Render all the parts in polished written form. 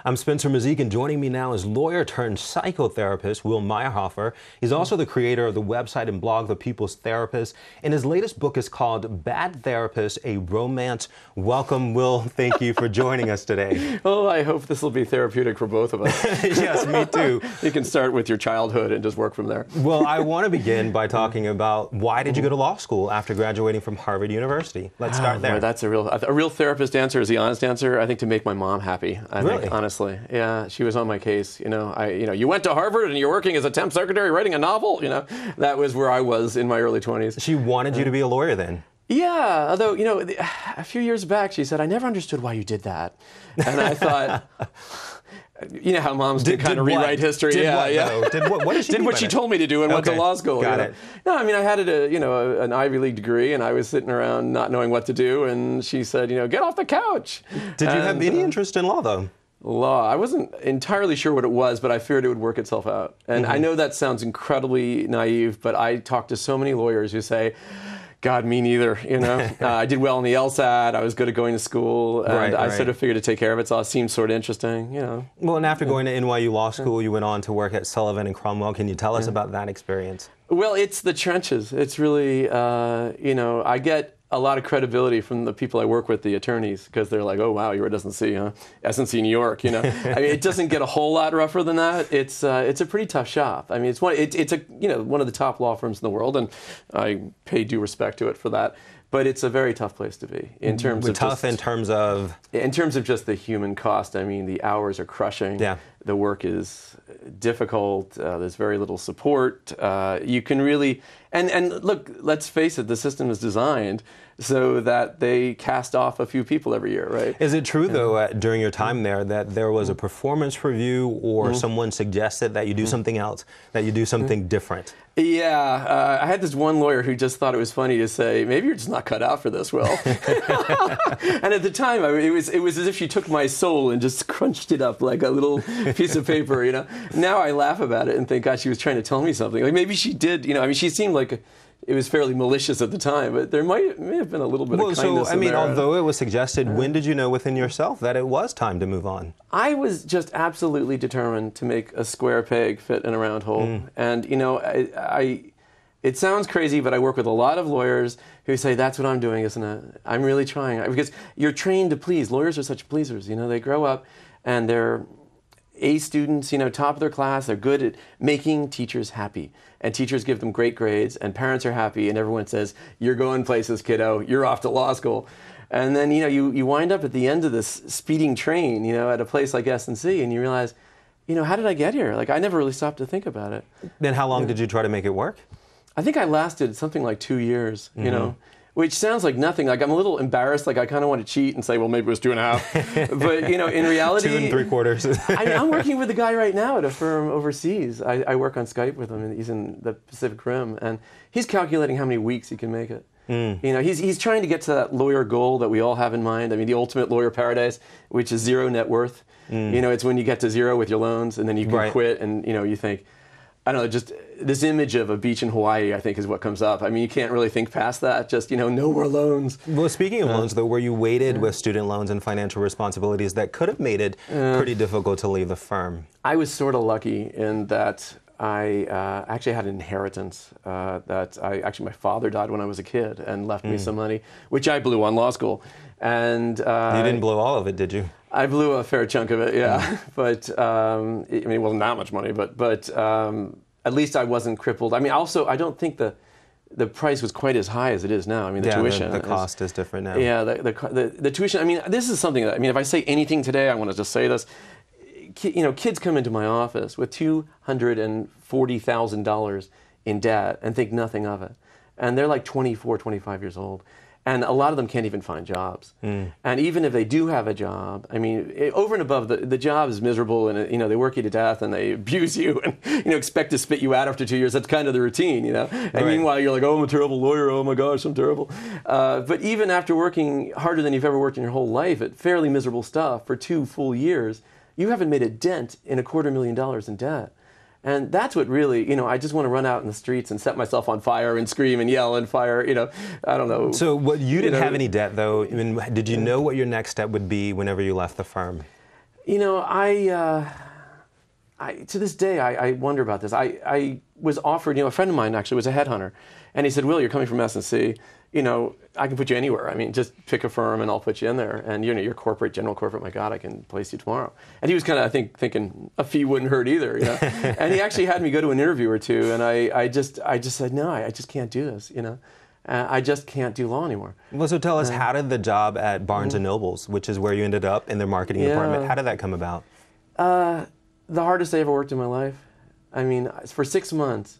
I'm Spencer Mazik, and joining me now is lawyer turned psychotherapist Will Meyerhofer. He's also the creator of the website and blog The People's Therapist, and his latest book is called Bad Therapist, A Romance. Welcome, Will. Thank you for joining us today. Well, I hope this will be therapeutic for both of us. Yes, me too. You can start with your childhood and just work from there. Well, I want to begin by talking about why did you go to law school after graduating from Harvard University? Let's start there. Boy, that's a real therapist answer is the honest answer. I think to make my mom happy. I think, honestly. Yeah, she was on my case. You went to Harvard and you're working as a temp secretary writing a novel. That was where I was in my early 20s. She wanted you to be a lawyer then? Yeah, although, a few years back she said, I never understood why you did that. And I thought, you know how moms can kind of rewrite history. What Did what she told me to do and went to law school. Got it. No, I mean, I had an Ivy League degree, and I was sitting around not knowing what to do, and she said, get off the couch. Did you have any interest in law, though? Law. I wasn't entirely sure what it was, but I feared it would work itself out. And I know that sounds incredibly naive, but I talk to so many lawyers who say, God, me neither. I did well in the LSAT. I was good at going to school, and I sort of figured to take care of it. So it seemed sort of interesting. Well, and after going to NYU Law School, you went on to work at Sullivan and Cromwell. Can you tell us about that experience? Well, it's the trenches. It's really, I get a lot of credibility from the people I work with, the attorneys, because they're like, oh, wow, you're at S&C, huh? S&C New York, I mean, it doesn't get a whole lot rougher than that. It's a pretty tough shop. I mean, it's one of the top law firms in the world, and I pay due respect to it for that. But it's a very tough place to be in terms of in terms of just the human cost. I mean, the hours are crushing. Yeah. The work is difficult. There's very little support. You can really and look. Let's face it. The system is designed so that they cast off a few people every year, right? Is it true though, during your time there, that there was a performance review, or someone suggested that you do something else, that you do something different? Yeah, I had this one lawyer who just thought it was funny to say, maybe you're just not cut out for this, Will. And at the time, it was as if she took my soul and just crunched it up like a little piece of paper, Now I laugh about it and think, God, she was trying to tell me something. Like maybe she did, I mean, she seemed like it was fairly malicious at the time, but there may have been a little bit of kindness in there. Although it was suggested, when did you know within yourself that it was time to move on? I was just absolutely determined to make a square peg fit in a round hole. And, it sounds crazy, but I work with a lot of lawyers who say, that's what I'm doing, isn't it? I'm really trying. Because you're trained to please. Lawyers are such pleasers. They grow up and they're A students, top of their class. They're good at making teachers happy. And teachers give them great grades, and parents are happy, and everyone says, you're going places, kiddo. You're off to law school. And then, you wind up at the end of this speeding train, at a place like S&C, and you realize, how did I get here? Like, I never really stopped to think about it. Then how long did you try to make it work? I think I lasted something like 2 years, which sounds like nothing. Like, I'm a little embarrassed. Like, I kind of want to cheat and say, well, maybe it was 2.5. But, in reality... 2 3/4. I'm working with a guy right now at a firm overseas. I work on Skype with him, and he's in the Pacific Rim. And he's calculating how many weeks he can make it. He's trying to get to that lawyer goal that we all have in mind. I mean, the ultimate lawyer paradise, which is zero net worth. It's when you get to zero with your loans, and then you can quit, and, you think... I don't know, just this image of a beach in Hawaii, I think, is what comes up. I mean, you can't really think past that. Just, no more loans. Well, speaking of loans, though, were you weighted with student loans and financial responsibilities that could have made it pretty difficult to leave the firm? I was sort of lucky in that I actually had an inheritance. My father died when I was a kid and left me some money, which I blew on law school. And you didn't blow all of it, did you? I blew a fair chunk of it, yeah. But it wasn't that much money. But at least I wasn't crippled. I mean, also, I don't think the price was quite as high as it is now. I mean, the tuition. The cost is different now. Yeah, the tuition. I mean, this is something that, if I say anything today, I want to just say this. Kids come into my office with $240,000 in debt and think nothing of it. And they're like 24, 25 years old. And a lot of them can't even find jobs. And even if they do have a job, I mean, over and above, the job is miserable, and they work you to death, and they abuse you, and expect to spit you out after 2 years. That's kind of the routine, And meanwhile, you're like, oh, I'm a terrible lawyer. Oh my gosh, I'm terrible. But even after working harder than you've ever worked in your whole life at fairly miserable stuff for 2 full years, you haven't made a dent in $250,000 in debt. And that's what really, I just want to run out in the streets and set myself on fire and scream and yell and fire, I don't know. So you didn't have any debt, though. I mean, did you know what your next step would be whenever you left the firm? You know, to this day, I wonder about this. I was offered, a friend of mine actually was a headhunter, and he said, "Will, you're coming from S&C. I can put you anywhere. I mean, just pick a firm and I'll put you in there. And you're general corporate. My God, I can place you tomorrow." And he was kind of, I think, thinking a fee wouldn't hurt either. And he actually had me go to an interview or two, and I just said, no, I just can't do this. I just can't do law anymore. Well, so tell us, how did the job at Barnes & Nobles, which is where you ended up in their marketing department, how did that come about? The hardest day I ever worked in my life. I mean, for 6 months,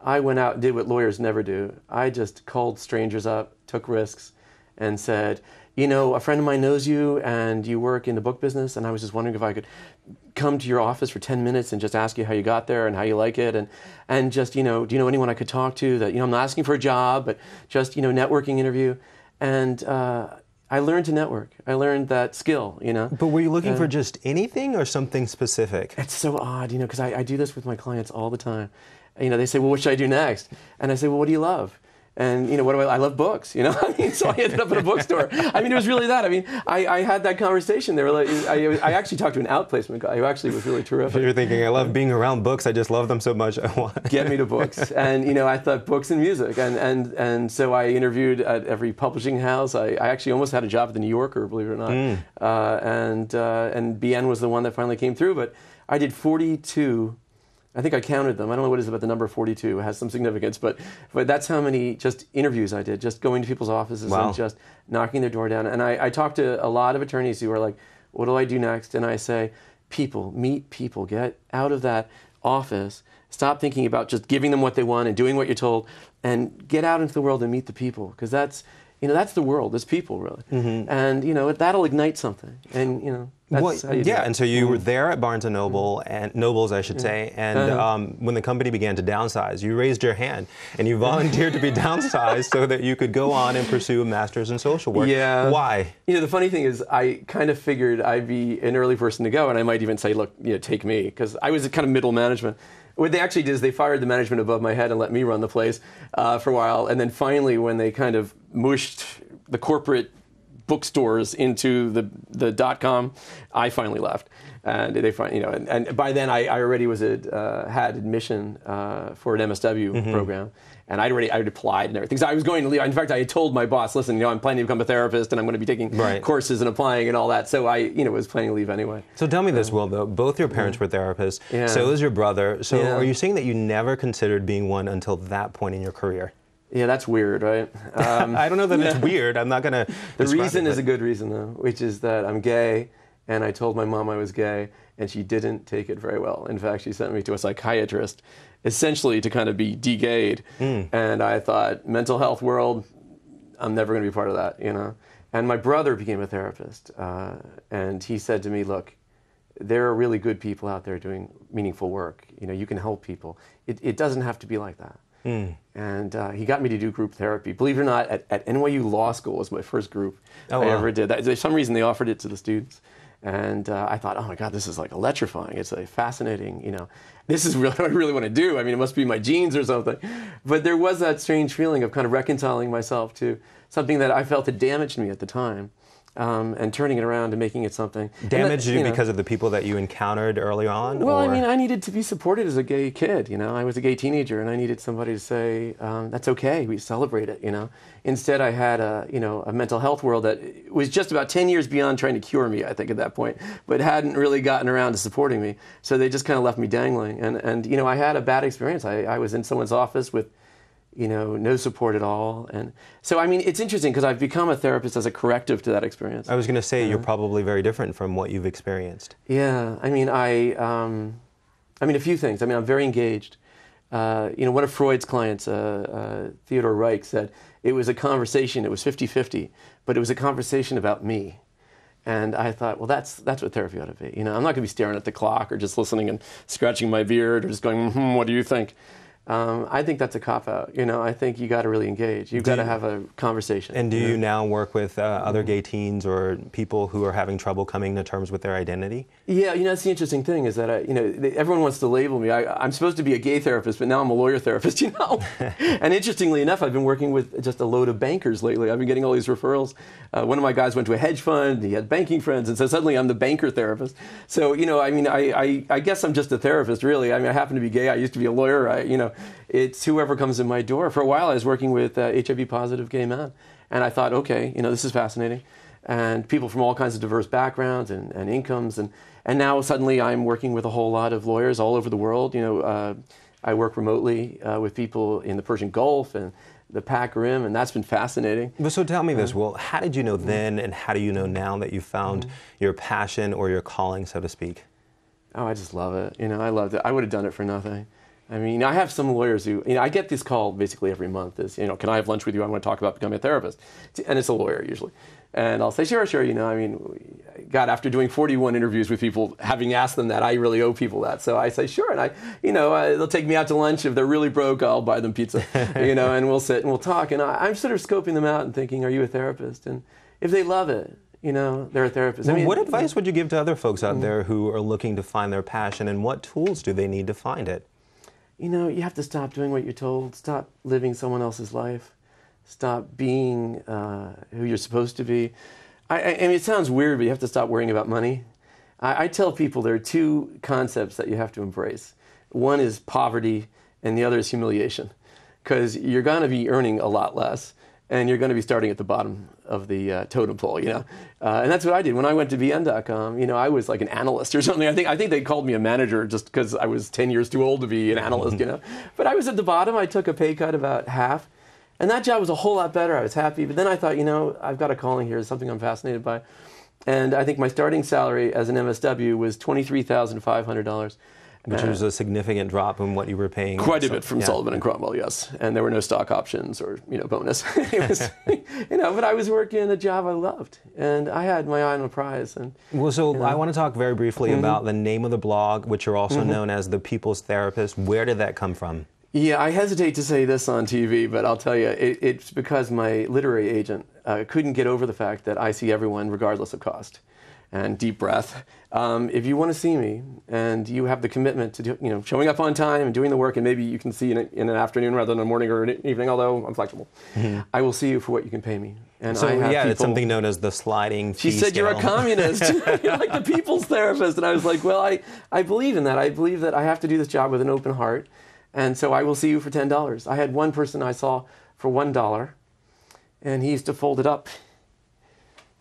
I went out and did what lawyers never do. I just called strangers up, took risks, and said, a friend of mine knows you and you work in the book business, and I was just wondering if I could come to your office for 10 minutes and just ask you how you got there and how you like it, and just, do you know anyone I could talk to that, I'm not asking for a job, but just, networking interview. And I learned to network. I learned that skill, But were you looking for just anything or something specific? It's so odd, because I do this with my clients all the time. They say, well, what should I do next? And I say, well, what do you love? And, what do I love books, so I ended up in a bookstore. It was really that. I had that conversation. They were like, I actually talked to an outplacement guy who actually was really terrific. You're thinking, I love being around books. I just love them so much. I want get me to books. And, I thought books and music. And so I interviewed at every publishing house. I actually almost had a job at the New Yorker, believe it or not. And BN was the one that finally came through. But I did 42. I think I counted them. I don't know what it is about the number 42. It has some significance, but that's how many just interviews I did, just going to people's offices and just knocking their door down. And I talked to a lot of attorneys who are like, what do I do next? And I say, meet people, get out of that office, stop thinking about just giving them what they want and doing what you're told, and get out into the world and meet the people, because that's the world, it's people, really. And, that'll ignite something. And, that's how you do it. And so you were there at Barnes & Noble, and Nobles, I should say, and when the company began to downsize, you raised your hand and you volunteered to be downsized so that you could go on and pursue a master's in social work. Yeah. Why? The funny thing is, I kind of figured I'd be an early person to go, and I might even say, look, take me, because I was kind of middle management. What they actually did is they fired the management above my head and let me run the place for a while, and then finally, when they kind of mushed the corporate bookstores into the .com, I finally left, and they and by then I already was had admission for an MSW program, and I'd applied and everything. So I was going to leave. In fact, I had told my boss, listen, I'm planning to become a therapist, and I'm going to be taking courses and applying and all that. So I was planning to leave anyway. So tell me this, Will, though. Both your parents were therapists. Yeah. So is your brother. So are you saying that you never considered being one until that point in your career? Yeah, that's weird, right? I don't know that it's weird. I'm not going to. The reason is a good reason, though, which is that I'm gay, and I told my mom I was gay, and she didn't take it very well. In fact, she sent me to a psychiatrist, essentially to kind of be de-gayed. And I thought, mental health world, I'm never going to be part of that, And my brother became a therapist, and he said to me, look, there are really good people out there doing meaningful work. You can help people. It doesn't have to be like that. And he got me to do group therapy. Believe it or not, at NYU Law School was my first group I ever did. For some reason, they offered it to the students. And I thought, oh my God, this is like electrifying. It's like fascinating, This is really what I really want to do. It must be my genes or something. But there was that strange feeling of kind of reconciling myself to something that I felt had damaged me at the time. And turning it around and making it something. Damaged you because of the people that you encountered early on? Well, I needed to be supported as a gay kid, I was a gay teenager, and I needed somebody to say, that's okay, we celebrate it, Instead, I had a mental health world that was just about 10 years beyond trying to cure me, I think, at that point, but hadn't really gotten around to supporting me. So they just kind of left me dangling. And I had a bad experience. I was in someone's office with no support at all. And so, it's interesting because I've become a therapist as a corrective to that experience. I was going to say, you're probably very different from what you've experienced. Yeah, a few things. I'm very engaged. One of Freud's clients, Theodore Reich, said it was a conversation, it was 50-50, but it was a conversation about me. And I thought, well, that's what therapy ought to be. I'm not going to be staring at the clock or just listening and scratching my beard or just going, what do you think? I think that's a cop-out. You know, I think you got to really engage. You've got to have a conversation. And do you now work with other gay teens or people who are having trouble coming to terms with their identity? Yeah, you know, that's the interesting thing is that, everyone wants to label me. I'm supposed to be a gay therapist, but now I'm a lawyer therapist, you know? And interestingly enough, I've been working with just a load of bankers lately. I've been getting all these referrals. One of my guys went to a hedge fund, he had banking friends, and so suddenly I'm the banker therapist. So, you know, I mean, I guess I'm just a therapist, really. I mean, I happen to be gay. I used to be a lawyer. It's whoever comes in my door. For a while, I was working with HIV-positive gay men, and I thought, okay, you know, this is fascinating, and people from all kinds of diverse backgrounds and incomes, and now suddenly I'm working with a whole lot of lawyers all over the world. You know, I work remotely with people in the Persian Gulf and the Pac Rim, and that's been fascinating. But so tell me this, well, how did you know then, and how do you know now that you found your passion or your calling, so to speak? Oh, I just love it. You know, I loved it. I would have done it for nothing. I mean, I have some lawyers who, I get this call basically every month is, can I have lunch with you? I want to talk about becoming a therapist. And it's a lawyer usually. And I'll say, sure. God, after doing 41 interviews with people, having asked them that, I really owe people that. So I say, sure. And they'll take me out to lunch. If they're really broke, I'll buy them pizza, and we'll sit and we'll talk. And I'm sort of scoping them out and thinking, are you a therapist? And if they love it, they're a therapist. Well, what advice would you give to other folks out there who are looking to find their passion, and what tools do they need to find it? You have to stop doing what you're told. Stop living someone else's life. Stop being who you're supposed to be. I mean, it sounds weird, but you have to stop worrying about money. I tell people there are two concepts that you have to embrace. One is poverty, and the other is humiliation. Because you're going to be earning a lot less, and you're going to be starting at the bottom of the totem pole, And that's what I did. When I went to VN.com, I was like an analyst or something. I think they called me a manager just because I was 10 years too old to be an analyst, But I was at the bottom. I took a pay cut about half. And that job was a whole lot better. I was happy. But then I thought, I've got a calling here. It's something I'm fascinated by. And I think my starting salary as an MSW was $23,500. Which was a significant drop in what you were paying. Quite a bit from Sullivan and Cromwell, yes. And there were no stock options or, bonus. It was, but I was working a job I loved. And I had my eye on the prize. And, I want to talk very briefly about the name of the blog, which you're also known as The People's Therapist. Where did that come from? Yeah, I hesitate to say this on TV, but I'll tell you, it's because my literary agent couldn't get over the fact that I see everyone regardless of cost. And deep breath. If you want to see me and you have the commitment to showing up on time and doing the work, and maybe you can see in an afternoon rather than a morning or an evening, although I'm flexible, I will see you for what you can pay me. And it's something known as the sliding fee She said, scale. You're a communist. You're like the people's therapist. And I was like, well, I believe in that. I believe that I have to do this job with an open heart. And so I will see you for $10. I had one person I saw for $1, and he used to fold it up.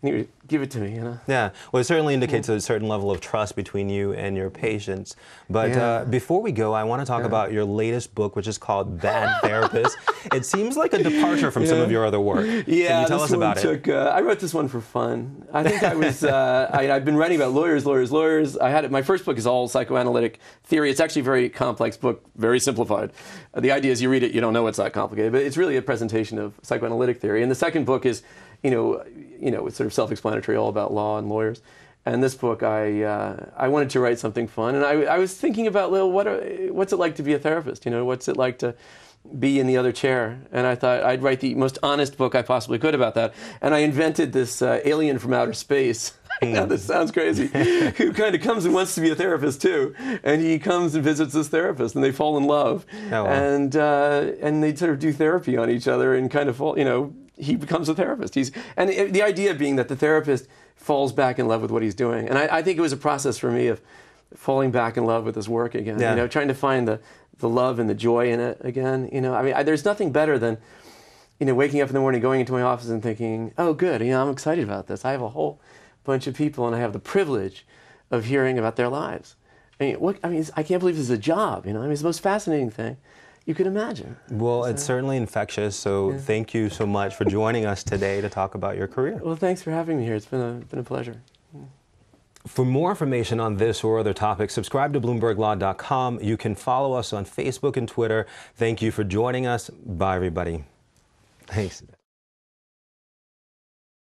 And he would give it to me, Yeah, well, it certainly indicates a certain level of trust between you and your patients. But before we go, I want to talk about your latest book, which is called Bad Therapist. It seems like a departure from some of your other work. Yeah, Can you tell us about it? I wrote this one for fun. I think I was, I've been writing about lawyers. My first book is all psychoanalytic theory. It's actually a very complex book, very simplified. The idea is you read it, you don't know it's that complicated, but it's really a presentation of psychoanalytic theory. And the second book is, it's sort of self-explanatory, all about law and lawyers. And this book, I wanted to write something fun, and I was thinking about, what's it like to be a therapist? What's it like to be in the other chair? And I thought I'd write the most honest book I possibly could about that. And I invented this alien from outer space. I know this sounds crazy, who kind of comes and wants to be a therapist too. And he comes and visits this therapist, and they fall in love. Oh, wow. And they sort of do therapy on each other and kind of fall, he becomes a therapist. And the idea being that the therapist falls back in love with what he's doing. And I think it was a process for me of falling back in love with this work again. Yeah. Trying to find the love and the joy in it again. There's nothing better than, waking up in the morning, going into my office and thinking, oh, good, I'm excited about this. I have a whole bunch of people, and I have the privilege of hearing about their lives. I can't believe this is a job. It's the most fascinating thing you could imagine. Well, it's certainly infectious, so thank you so much for joining us today to talk about your career. Well, thanks for having me here. It's been a pleasure. For more information on this or other topics, subscribe to BloombergLaw.com. You can follow us on Facebook and Twitter. Thank you for joining us. Bye, everybody. Thanks.